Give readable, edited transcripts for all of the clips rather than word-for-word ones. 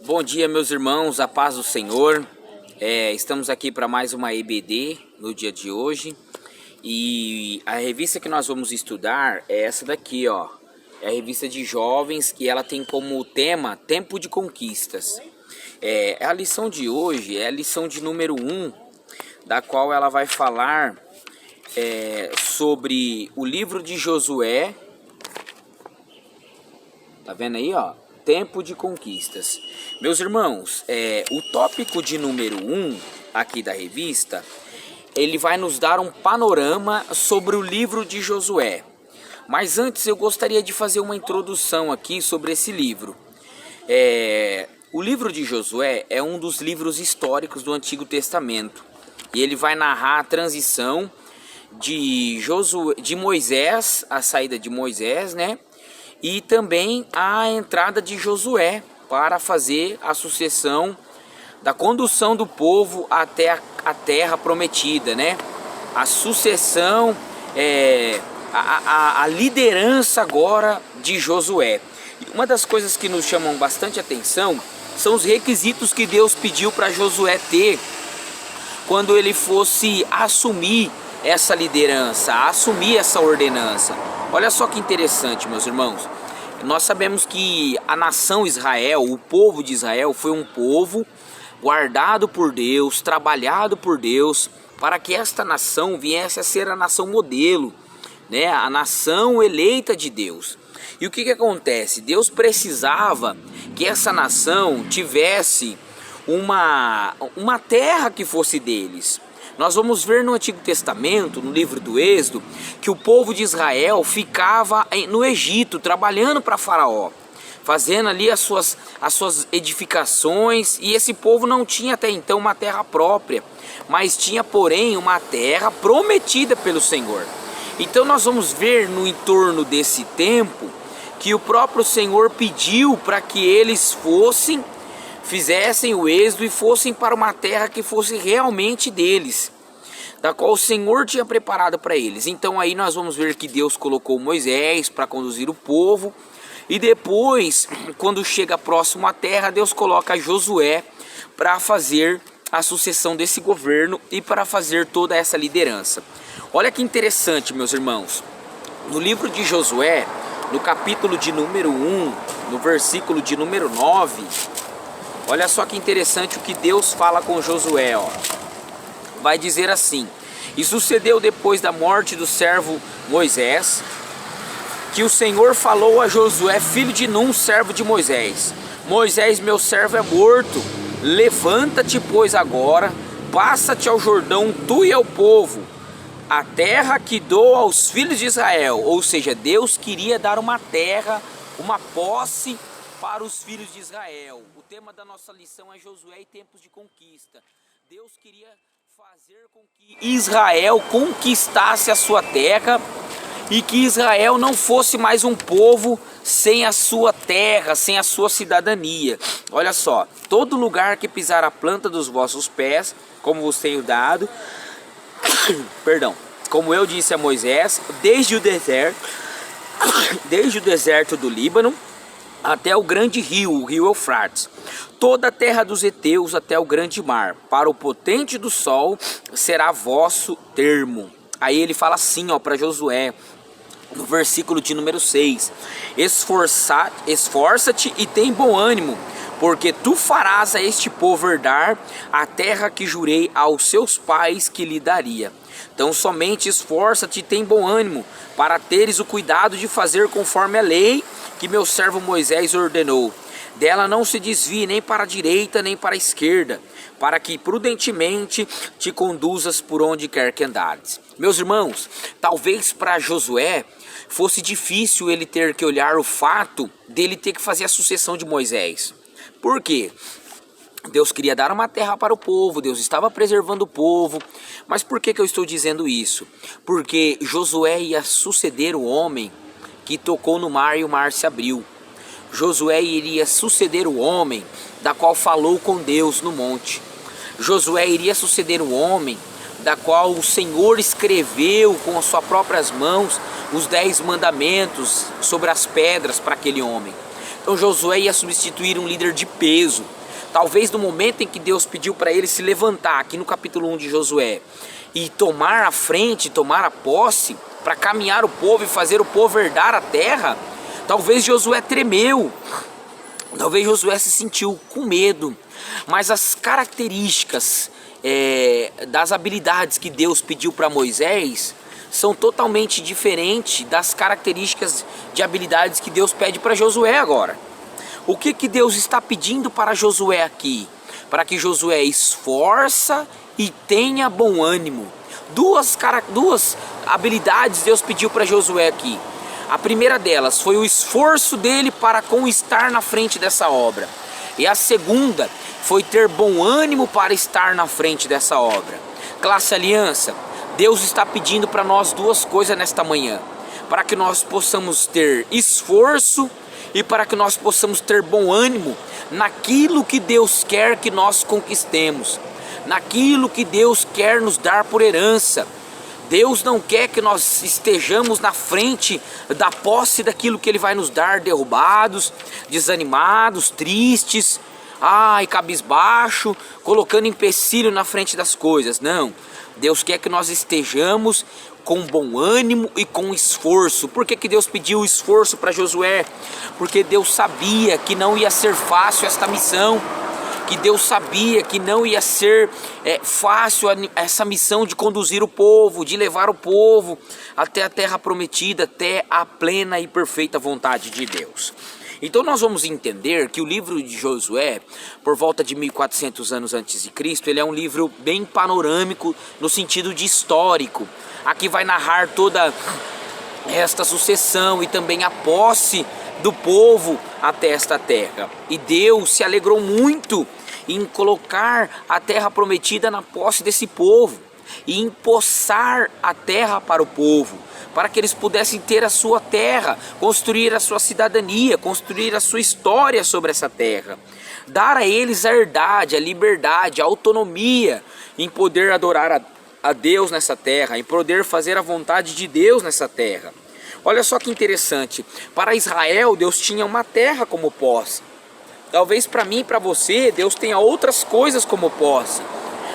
Bom dia, meus irmãos, a paz do Senhor. Estamos aqui para mais uma EBD no dia de hoje. E a revista que nós vamos estudar é essa daqui, ó. É a revista de jovens que ela tem como tema Tempo de Conquistas. A lição de hoje é a lição de número 1, da qual ela vai falar sobre o livro de Josué. Tá vendo aí, ó? Tempo de Conquistas. Meus irmãos, o tópico de número 1 aqui da revista, ele vai nos dar um panorama sobre o livro de Josué. Mas antes eu gostaria de fazer uma introdução aqui sobre esse livro. O livro de Josué é um dos livros históricos do Antigo Testamento. E ele vai narrar a transição de Moisés, a saída de Moisés, né? E também a entrada de Josué para fazer a sucessão da condução do povo até a terra prometida, né? A sucessão, a liderança agora de Josué. E uma das coisas que nos chamam bastante atenção são os requisitos que Deus pediu para Josué ter quando ele fosse assumir essa liderança, assumir essa ordenança. Olha só que interessante, meus irmãos. Nós sabemos que a nação Israel, o povo de Israel, foi um povo guardado por Deus, trabalhado por Deus, para que esta nação viesse a ser a nação modelo, né? A nação eleita de Deus. E o que acontece? Deus precisava que essa nação tivesse uma terra que fosse deles. Nós vamos ver no Antigo Testamento, no livro do Êxodo, que o povo de Israel ficava no Egito, trabalhando para Faraó, fazendo ali as suas edificações, e esse povo não tinha até então uma terra própria, mas tinha, porém, uma terra prometida pelo Senhor. Então nós vamos ver no entorno desse tempo que o próprio Senhor pediu para que eles fizessem o êxodo e fossem para uma terra que fosse realmente deles, da qual o Senhor tinha preparado para eles. Então aí nós vamos ver que Deus colocou Moisés para conduzir o povo, e depois, quando chega próximo à terra, Deus coloca Josué para fazer a sucessão desse governo e para fazer toda essa liderança. Olha que interessante, meus irmãos. No livro de Josué, no capítulo de número 1, no versículo de número 9, olha só que interessante o que Deus fala com Josué, ó. Vai dizer assim: e sucedeu depois da morte do servo Moisés, que o Senhor falou a Josué, filho de Num, servo de Moisés: Moisés, meu servo, é morto. Levanta-te, pois, agora, passa-te ao Jordão, tu e ao povo, a terra que dou aos filhos de Israel. Ou seja, Deus queria dar uma terra, uma posse para os filhos de Israel. O tema da nossa lição é Josué e tempos de conquista. Deus queria fazer com que Israel conquistasse a sua terra e que Israel não fosse mais um povo sem a sua terra, sem a sua cidadania. Olha só: todo lugar que pisar a planta dos vossos pés, como vos tenho dado, perdão, como eu disse a Moisés, desde o deserto do Líbano até o grande rio, o rio Eufrates, toda a terra dos heteus até o grande mar, para o potente do sol será vosso termo. Aí ele fala assim, ó, para Josué, no versículo de número 6: esforça-te e tem bom ânimo, porque tu farás a este povo herdar a terra que jurei aos seus pais que lhe daria. Então somente esforça-te e tem bom ânimo, para teres o cuidado de fazer conforme a lei que meu servo Moisés ordenou. Dela não se desvie nem para a direita nem para a esquerda, para que prudentemente te conduzas por onde quer que andares. Meus irmãos, talvez para Josué fosse difícil ele ter que olhar o fato dele ter que fazer a sucessão de Moisés. Por quê? Deus queria dar uma terra para o povo, Deus estava preservando o povo. Mas por que eu estou dizendo isso? Porque Josué ia suceder o homem que tocou no mar e o mar se abriu. Josué iria suceder o homem da qual falou com Deus no monte. Josué iria suceder o homem da qual o Senhor escreveu com as suas próprias mãos os 10 mandamentos sobre as pedras para aquele homem. Então Josué ia substituir um líder de peso. Talvez no momento em que Deus pediu para ele se levantar, aqui no capítulo 1 de Josué, e tomar a frente, tomar a posse, para caminhar o povo e fazer o povo herdar a terra, talvez Josué tremeu, talvez Josué se sentiu com medo, mas as características das habilidades que Deus pediu para Moisés são totalmente diferentes das características de habilidades que Deus pede para Josué agora. O que Deus está pedindo para Josué aqui? Para que Josué esforça e tenha bom ânimo. Duas habilidades Deus pediu para Josué aqui. A primeira delas foi o esforço dele para estar na frente dessa obra. E a segunda foi ter bom ânimo para estar na frente dessa obra. Classe Aliança, Deus está pedindo para nós duas coisas nesta manhã. Para que nós possamos ter esforço e para que nós possamos ter bom ânimo naquilo que Deus quer que nós conquistemos, naquilo que Deus quer nos dar por herança. Deus não quer que nós estejamos na frente da posse daquilo que Ele vai nos dar, derrubados, desanimados, tristes, cabisbaixo, colocando empecilho na frente das coisas. Não, Deus quer que nós estejamos com bom ânimo e com esforço. Por que Deus pediu esforço para Josué? Porque Deus sabia que não ia ser fácil esta missão, que Deus sabia que não ia ser fácil essa missão de conduzir o povo, de levar o povo até a terra prometida, até a plena e perfeita vontade de Deus. Então nós vamos entender que o livro de Josué, por volta de 1400 anos antes de Cristo, ele é um livro bem panorâmico no sentido de histórico. Aqui vai narrar toda esta sucessão e também a posse do povo até esta terra. E Deus se alegrou muito em colocar a terra prometida na posse desse povo e empossar a terra para o povo, para que eles pudessem ter a sua terra, construir a sua cidadania, construir a sua história sobre essa terra, dar a eles a herdade, a liberdade, a autonomia em poder adorar a Deus nessa terra, em poder fazer a vontade de Deus nessa terra. Olha só que interessante, para Israel Deus tinha uma terra como posse. Talvez para mim e para você Deus tenha outras coisas como posse.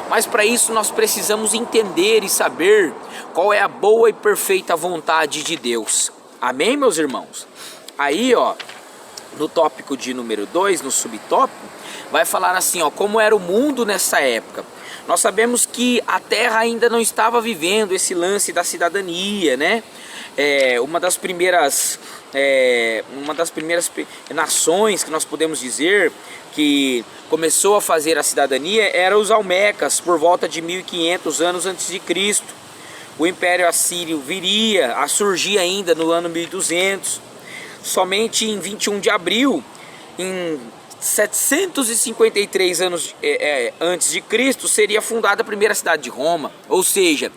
Mas para isso nós precisamos entender e saber qual é a boa e perfeita vontade de Deus. Amém, meus irmãos? Aí, no tópico de número 2, no subtópico, vai falar assim, como era o mundo nessa época. Nós sabemos que a terra ainda não estava vivendo esse lance da cidadania, né? Uma das primeiras nações que nós podemos dizer que começou a fazer a cidadania eram os Almecas, por volta de 1500 anos antes de Cristo. O Império Assírio viria a surgir ainda no ano 1200. Somente em 21 de abril, em 753 anos antes de Cristo, seria fundada a primeira cidade de Roma. Ou seja,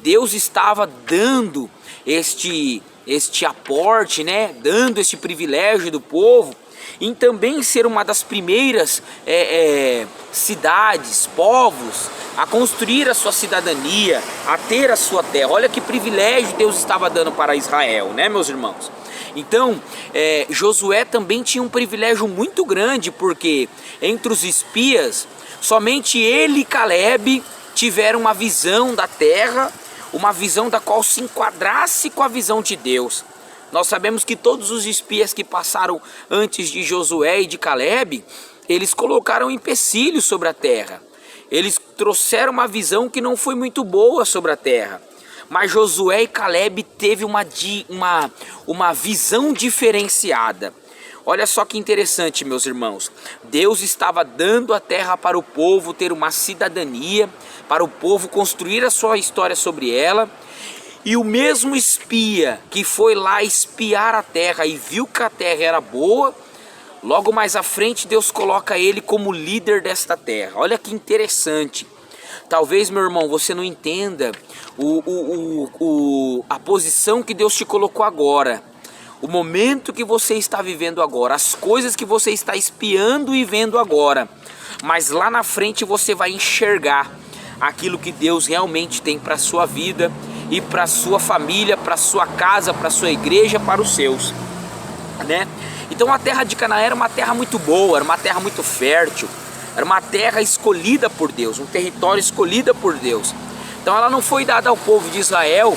Deus estava dando este aporte, né? Dando este privilégio do povo em também ser uma das primeiras cidades, povos, a construir a sua cidadania, a ter a sua terra. Olha que privilégio Deus estava dando para Israel, né, meus irmãos? Então, Josué também tinha um privilégio muito grande, porque entre os espias, somente ele e Caleb tiveram uma visão da terra, uma visão da qual se enquadrasse com a visão de Deus. Nós sabemos que todos os espias que passaram antes de Josué e de Caleb, eles colocaram empecilhos sobre a terra. Eles trouxeram uma visão que não foi muito boa sobre a terra. Mas Josué e Caleb teve uma visão diferenciada. Olha só que interessante, meus irmãos. Deus estava dando a terra para o povo ter uma cidadania, para o povo construir a sua história sobre ela. E o mesmo espia que foi lá espiar a terra e viu que a terra era boa, logo mais à frente Deus coloca ele como líder desta terra. Olha que interessante. Talvez, meu irmão, você não entenda a posição que Deus te colocou agora, o momento que você está vivendo agora, as coisas que você está espiando e vendo agora. Mas lá na frente você vai enxergar aquilo que Deus realmente tem para a sua vida e para a sua família, para a sua casa, para a sua igreja, para os seus, né? Então a terra de Canaã era uma terra muito boa, era uma terra muito fértil, era uma terra escolhida por Deus, um território escolhido por Deus. Então ela não foi dada ao povo de Israel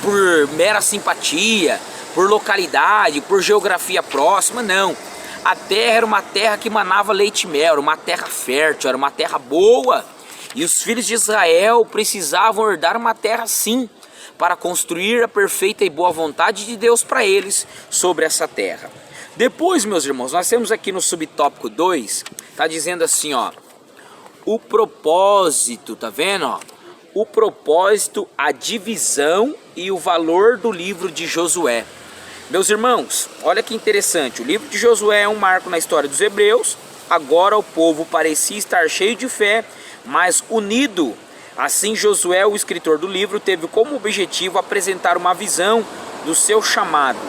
por mera simpatia, por localidade, por geografia próxima, não. A terra era uma terra que manava leite e mel, era uma terra fértil, era uma terra boa. E os filhos de Israel precisavam herdar uma terra sim, para construir a perfeita e boa vontade de Deus para eles sobre essa terra. Depois, meus irmãos, nós temos aqui no subtópico 2, está dizendo assim, ó, o propósito, tá vendo, ó? O propósito, a divisão e o valor do livro de Josué. Meus irmãos, olha que interessante, o livro de Josué é um marco na história dos hebreus. Agora o povo parecia estar cheio de fé, mas unido. Assim Josué, o escritor do livro, teve como objetivo apresentar uma visão do seu chamado,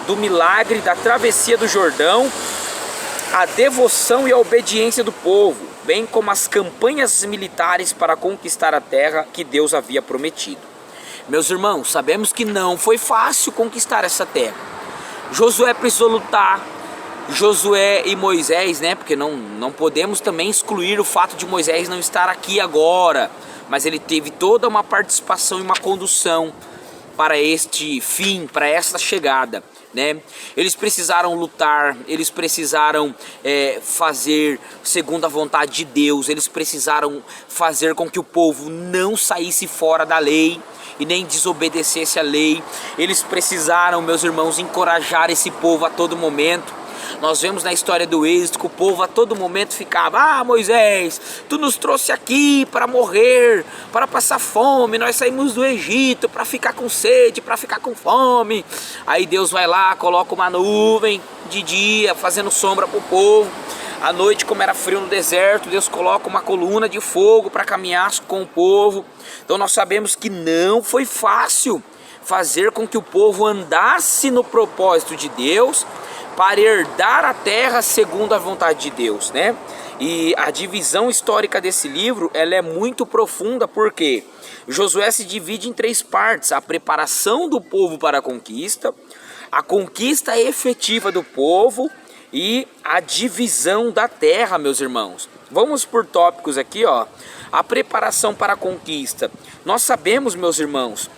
do milagre da travessia do Jordão, a devoção e a obediência do povo, bem como as campanhas militares para conquistar a terra que Deus havia prometido. Meus irmãos, sabemos que não foi fácil conquistar essa terra. Josué precisou lutar, Josué e Moisés, né? Porque não podemos também excluir o fato de Moisés não estar aqui agora, mas ele teve toda uma participação e uma condução para este fim, para esta chegada, né? Eles precisaram lutar, eles precisaram fazer segundo a vontade de Deus, eles precisaram fazer com que o povo não saísse fora da lei e nem desobedecesse a lei. Eles precisaram, meus irmãos, encorajar esse povo a todo momento. Nós vemos na história do Êxodo que o povo a todo momento ficava: ah, Moisés, tu nos trouxe aqui para morrer, para passar fome, nós saímos do Egito para ficar com sede, para ficar com fome. Aí Deus vai lá, coloca uma nuvem de dia, fazendo sombra para o povo. À noite, como era frio no deserto, Deus coloca uma coluna de fogo para caminhar com o povo. Então nós sabemos que não foi fácil fazer com que o povo andasse no propósito de Deus, para herdar a terra segundo a vontade de Deus, né? E a divisão histórica desse livro, ela é muito profunda, porque Josué se divide em 3 partes: a preparação do povo para a conquista efetiva do povo e a divisão da terra, meus irmãos. Vamos por tópicos aqui, ó. A preparação para a conquista. Nós sabemos, meus irmãos,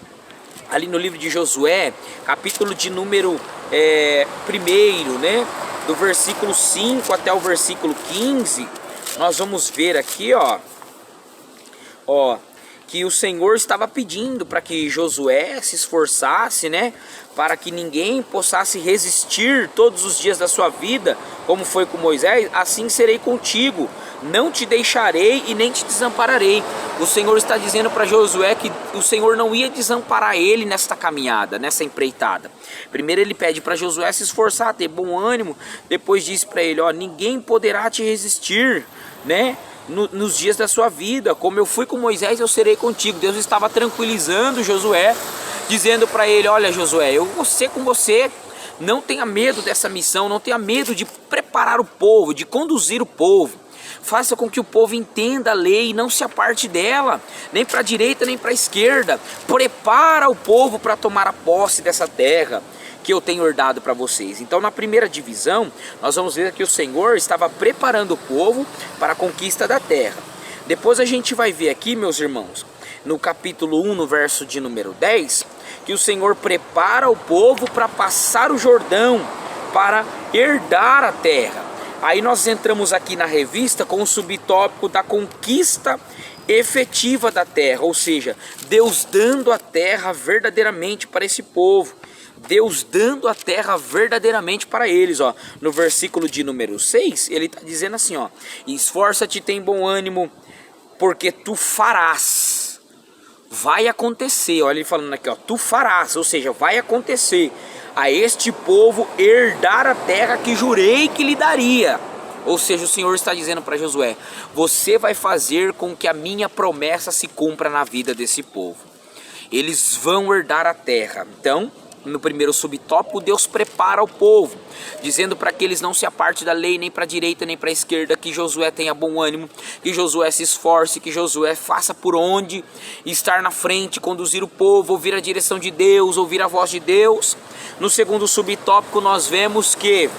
ali no livro de Josué, capítulo de número 1, né, do versículo 5 até o versículo 15, nós vamos ver aqui, ó, que o Senhor estava pedindo para que Josué se esforçasse, né, para que ninguém possa resistir todos os dias da sua vida, como foi com Moisés. Assim serei contigo, não te deixarei e nem te desampararei. O Senhor está dizendo para Josué que o Senhor não ia desamparar ele nesta caminhada, nessa empreitada. Primeiro ele pede para Josué se esforçar, ter bom ânimo. Depois diz para ele, ó, ninguém poderá te resistir, né, nos dias da sua vida. Como eu fui com Moisés, eu serei contigo. Deus estava tranquilizando Josué, dizendo para ele: olha, Josué, eu vou ser com você. Não tenha medo dessa missão, não tenha medo de preparar o povo, de conduzir o povo. Faça com que o povo entenda a lei e não se aparte dela, nem para a direita nem para a esquerda. Prepara o povo para tomar a posse dessa terra que eu tenho herdado para vocês. Então, na primeira divisão, nós vamos ver que o Senhor estava preparando o povo para a conquista da terra. Depois a gente vai ver aqui, meus irmãos, no capítulo 1, no verso de número 10, que o Senhor prepara o povo para passar o Jordão, para herdar a terra. Aí nós entramos aqui na revista com o subtópico da conquista efetiva da terra, ou seja, Deus dando a terra verdadeiramente para esse povo. Deus dando a terra verdadeiramente para eles, ó. No versículo de número 6, ele está dizendo assim, ó: esforça-te, tem bom ânimo, porque tu farás. Vai acontecer, olha ele falando aqui, ó, tu farás, ou seja, vai acontecer a este povo herdar a terra que jurei que lhe daria. Ou seja, o Senhor está dizendo para Josué: você vai fazer com que a minha promessa se cumpra na vida desse povo. Eles vão herdar a terra. Então, no primeiro subtópico, Deus prepara o povo, dizendo para que eles não se apartem da lei, nem para a direita, nem para a esquerda, que Josué tenha bom ânimo, que Josué se esforce, que Josué faça por onde estar na frente, conduzir o povo, ouvir a direção de Deus, ouvir a voz de Deus. No segundo subtópico nós vemos que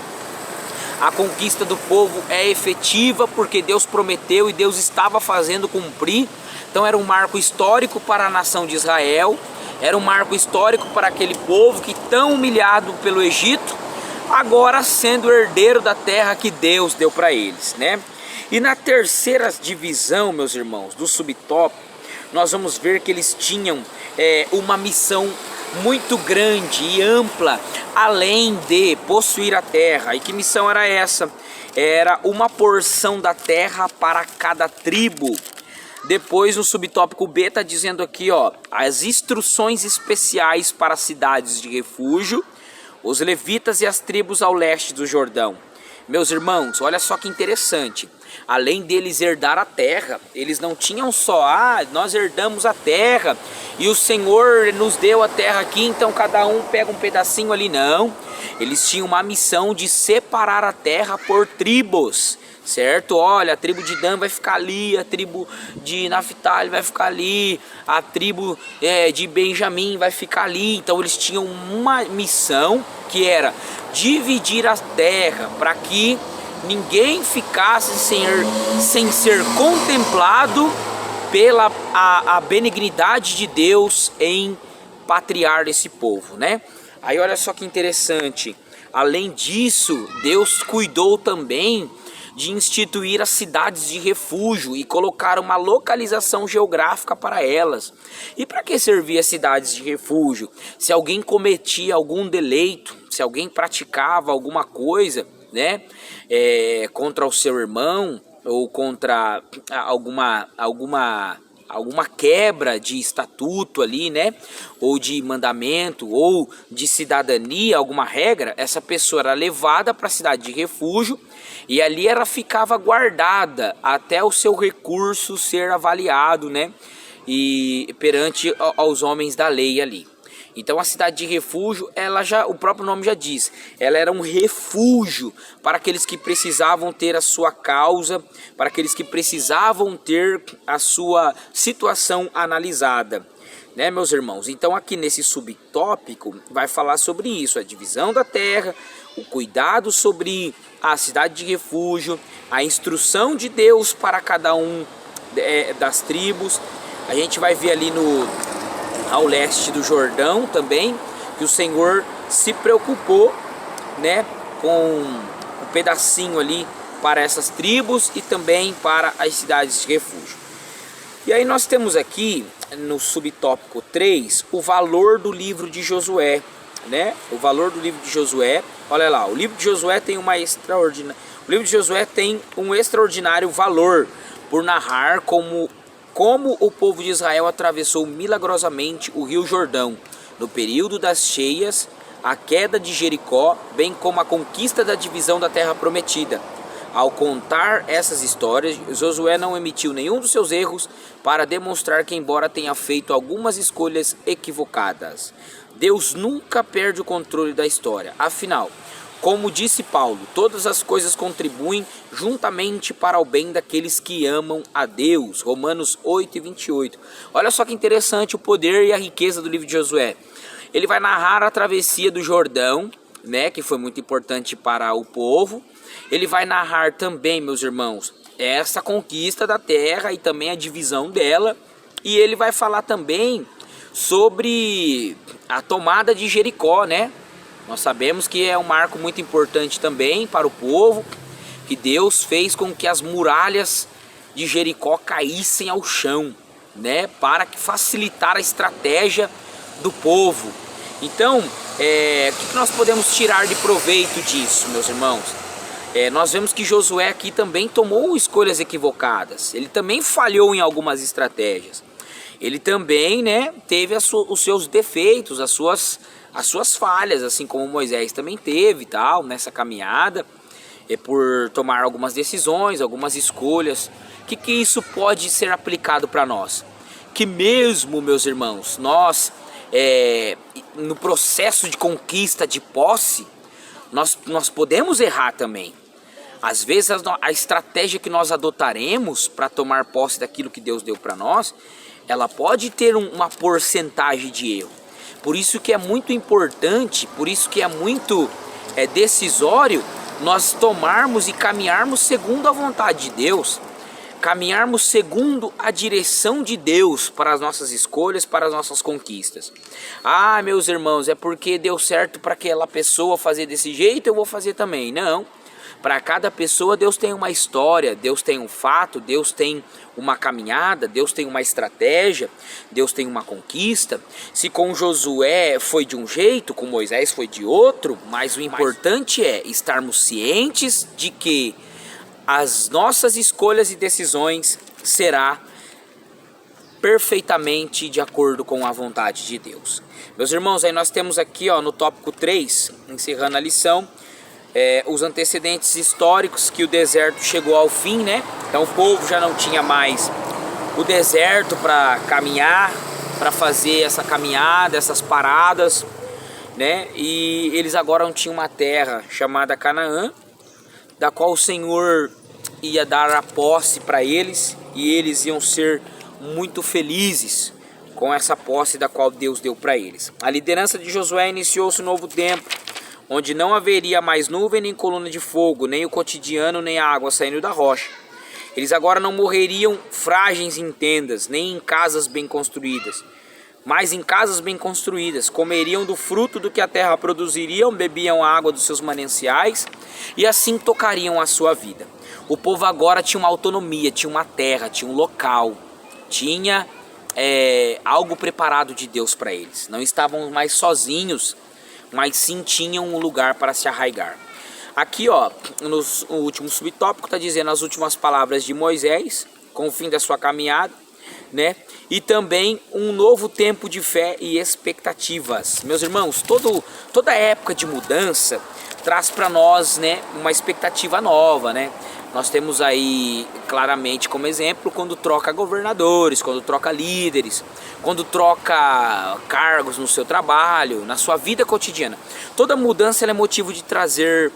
a conquista do povo é efetiva porque Deus prometeu e Deus estava fazendo cumprir. Então era um marco histórico para a nação de Israel, era um marco histórico para aquele povo que tão humilhado pelo Egito, agora sendo herdeiro da terra que Deus deu para eles, né? E na terceira divisão, meus irmãos, do subtópico, nós vamos ver que eles tinham uma missão muito grande e ampla, além de possuir a terra. E que missão era essa? Era uma porção da terra para cada tribo. Depois no subtópico B está dizendo aqui, ó, as instruções especiais para as cidades de refúgio, os levitas e as tribos ao leste do Jordão. Meus irmãos, olha só que interessante. Além deles herdar a terra, eles não tinham só, nós herdamos a terra e o Senhor nos deu a terra aqui, então cada um pega um pedacinho ali. Não, eles tinham uma missão de separar a terra por tribos, certo? Olha, a tribo de Dan vai ficar ali, a tribo de Naphtali vai ficar ali, a tribo de Benjamim vai ficar ali. Então eles tinham uma missão que era dividir a terra para que ninguém ficasse sem ser contemplado pela a benignidade de Deus em patriar esse povo, né? Aí olha só que interessante, além disso, Deus cuidou também de instituir as cidades de refúgio e colocar uma localização geográfica para elas. E para que servia as cidades de refúgio? Se alguém cometia algum deleito, se alguém praticava alguma coisa, né, contra o seu irmão, ou contra alguma quebra de estatuto ali, né, ou de mandamento, ou de cidadania, alguma regra, essa pessoa era levada para a cidade de refúgio e ali ela ficava guardada até o seu recurso ser avaliado, né, e perante aos homens da lei ali. Então a cidade de refúgio, o próprio nome já diz, ela era um refúgio para aqueles que precisavam ter a sua causa, para aqueles que precisavam ter a sua situação analisada, né, meus irmãos? Então aqui nesse subtópico vai falar sobre isso, a divisão da terra, o cuidado sobre a cidade de refúgio, a instrução de Deus para cada um das tribos. A gente vai ver ali ao leste do Jordão também, que o Senhor se preocupou, né, com um pedacinho ali para essas tribos e também para as cidades de refúgio. E aí nós temos aqui no subtópico 3 o valor do livro de Josué, né? O valor do livro de Josué. Olha lá, o livro de Josué tem o livro de Josué tem um extraordinário valor por narrar como o povo de Israel atravessou milagrosamente o rio Jordão, no período das cheias, a queda de Jericó, bem como a conquista da divisão da terra prometida. Ao contar essas histórias, Josué não emitiu nenhum dos seus erros para demonstrar que, embora tenha feito algumas escolhas equivocadas, Deus nunca perde o controle da história. Afinal, como disse Paulo, todas as coisas contribuem juntamente para o bem daqueles que amam a Deus. Romanos 8:28. Olha só que interessante o poder e a riqueza do livro de Josué. Ele vai narrar a travessia do Jordão, né, que foi muito importante para o povo. Ele vai narrar também, meus irmãos, essa conquista da terra e também a divisão dela. E ele vai falar também sobre a tomada de Jericó, né? Nós sabemos que é um marco muito importante também para o povo, que Deus fez com que as muralhas de Jericó caíssem ao chão, né, para facilitar a estratégia do povo. Então, o que nós podemos tirar de proveito disso, meus irmãos? Nós vemos que Josué aqui também tomou escolhas equivocadas, ele também falhou em algumas estratégias, ele também, né, teve os seus defeitos, as suas falhas, assim como Moisés também teve, tal, nessa caminhada, por tomar algumas decisões, algumas escolhas. Que isso pode ser aplicado para nós? Que mesmo, meus irmãos, nós no processo de conquista, de posse, nós podemos errar também. Às vezes a estratégia que nós adotaremos para tomar posse daquilo que Deus deu para nós, ela pode ter uma porcentagem de erro. Por isso que é muito importante, por isso que é muito decisório nós tomarmos e caminharmos segundo a vontade de Deus, caminharmos segundo a direção de Deus para as nossas escolhas, para as nossas conquistas. Ah, meus irmãos, é porque deu certo para aquela pessoa fazer desse jeito, eu vou fazer também. Não. Para cada pessoa Deus tem uma história, Deus tem um fato, Deus tem uma caminhada, Deus tem uma estratégia, Deus tem uma conquista. Se com Josué foi de um jeito, com Moisés foi de outro, mas o importante é estarmos cientes de que as nossas escolhas e decisões será perfeitamente de acordo com a vontade de Deus. Meus irmãos, aí nós temos aqui no tópico 3, encerrando a lição, os antecedentes históricos que o deserto chegou ao fim, né? Então o povo já não tinha mais o deserto para caminhar, para fazer essa caminhada, essas paradas, né? E eles agora não tinham uma terra chamada Canaã, da qual o Senhor ia dar a posse para eles, e eles iam ser muito felizes com essa posse da qual Deus deu para eles. A liderança de Josué iniciou-se um novo tempo, onde não haveria mais nuvem nem coluna de fogo, nem o cotidiano, nem a água saindo da rocha. Eles agora não morreriam frágeis em tendas, nem em casas bem construídas, mas em casas bem construídas. Comeriam do fruto do que a terra produziria, bebiam a água dos seus mananciais, e assim tocariam a sua vida. O povo agora tinha uma autonomia, tinha uma terra, tinha um local, tinha algo preparado de Deus para eles. Não estavam mais sozinhos, mas sim tinham um lugar para se arraigar. Aqui, no último subtópico, está dizendo as últimas palavras de Moisés, com o fim da sua caminhada, né? E também um novo tempo de fé e expectativas. Meus irmãos, toda época de mudança traz para nós, né, uma expectativa nova, né? Nós temos aí claramente como exemplo quando troca governadores, quando troca líderes, quando troca cargos no seu trabalho, na sua vida cotidiana. Toda mudança é motivo de trazer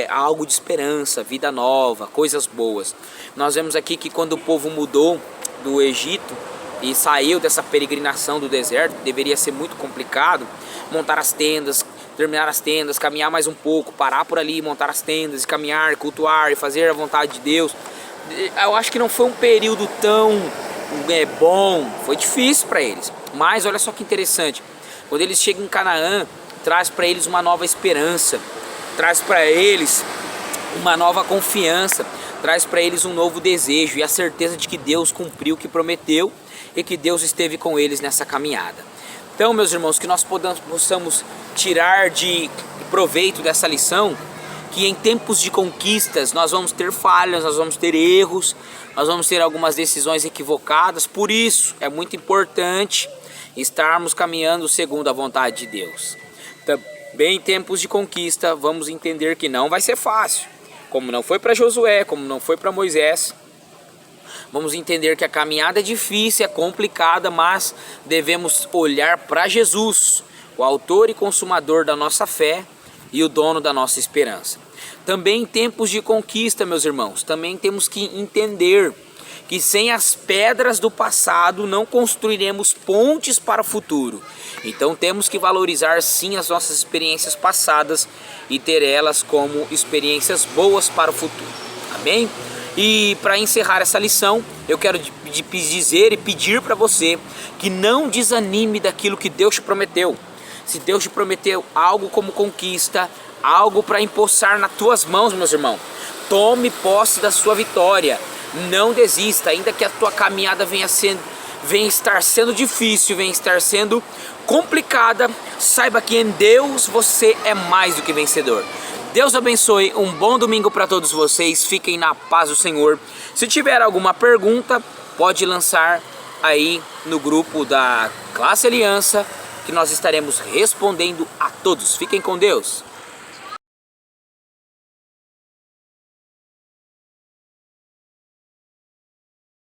algo de esperança, vida nova, coisas boas. Nós vemos aqui que quando o povo mudou do Egito e saiu dessa peregrinação do deserto, deveria ser muito complicado montar as tendas, terminar as tendas, caminhar mais um pouco, parar por ali, montar as tendas, caminhar, cultuar e fazer a vontade de Deus. Eu acho que não foi um período tão bom, foi difícil para eles. Mas olha só que interessante, quando eles chegam em Canaã, traz para eles uma nova esperança, traz para eles uma nova confiança, traz para eles um novo desejo e a certeza de que Deus cumpriu o que prometeu e que Deus esteve com eles nessa caminhada. Então, meus irmãos, que nós possamos tirar de proveito dessa lição, que em tempos de conquistas nós vamos ter falhas, nós vamos ter erros, nós vamos ter algumas decisões equivocadas. Por isso é muito importante estarmos caminhando segundo a vontade de Deus. Também em tempos de conquista vamos entender que não vai ser fácil, como não foi para Josué, como não foi para Moisés. Vamos entender que a caminhada é difícil, é complicada, mas devemos olhar para Jesus, o autor e consumador da nossa fé e o dono da nossa esperança. Também em tempos de conquista, meus irmãos, também temos que entender que sem as pedras do passado não construiremos pontes para o futuro. Então temos que valorizar sim as nossas experiências passadas e ter elas como experiências boas para o futuro. Amém? E para encerrar essa lição, eu quero dizer e pedir para você que não desanime daquilo que Deus te prometeu. Se Deus te prometeu algo como conquista, algo para empossar nas tuas mãos, meus irmãos, tome posse da sua vitória. Não desista, ainda que a tua caminhada venha estar sendo difícil, venha estar sendo complicada, saiba que em Deus você é mais do que vencedor. Deus abençoe, um bom domingo para todos vocês, fiquem na paz do Senhor. Se tiver alguma pergunta, pode lançar aí no grupo da Classe Aliança, que nós estaremos respondendo a todos. Fiquem com Deus.